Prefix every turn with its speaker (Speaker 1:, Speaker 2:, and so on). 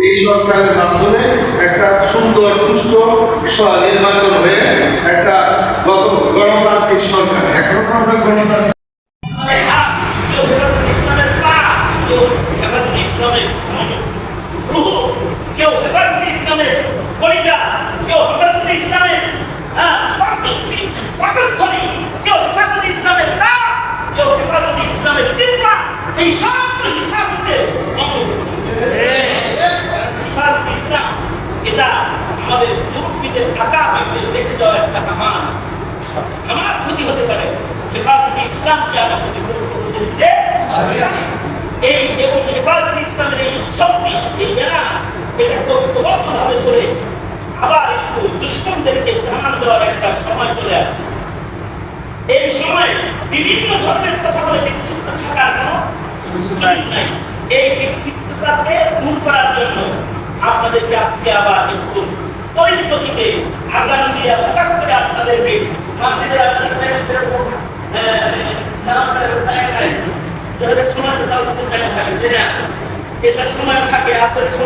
Speaker 1: এই সরকারের মাধ্যমে একটা সুন্দর সুষ্ঠু নির্বাচন হয়ে একটা গণতান্ত্রিক সরকার। এখন আমরা গণতান্ত্রিক
Speaker 2: এটা আমাদের মুরব্বীদের আকাবিরদের রেখে যাওয়া একটা কামান। আমার ক্ষতি হতে পারে, হেফাজতে ইসলামকে আমি ক্ষতিগ্রস্ত হতে দিতে এই এবং হেফাজতে ইসলামের এই শক্তি, এই বেড়া, এটাকে ঐক্যবদ্ধভাবে ধরে আবার একটু দুশ্মনদেরকে জানান দেওয়ার একটা সময় চলে আসছে। এই সময় বিভিন্ন ধরনের কথা বলে বিক্ষিপ্ত থাকার কোনো সুযোগ নাই। এই বিক্ষিপ্ততাকে দূর করার জন্য আপনাদেরকে আজকে আবার একটু পরিপতিতে আজান দিয়ে হঠাৎ করে আপনাদেরকে মাগরিবের আজান সময় তো তাও কিছু টাইম থাকে, এসার সময় থাকে, আসরের সময়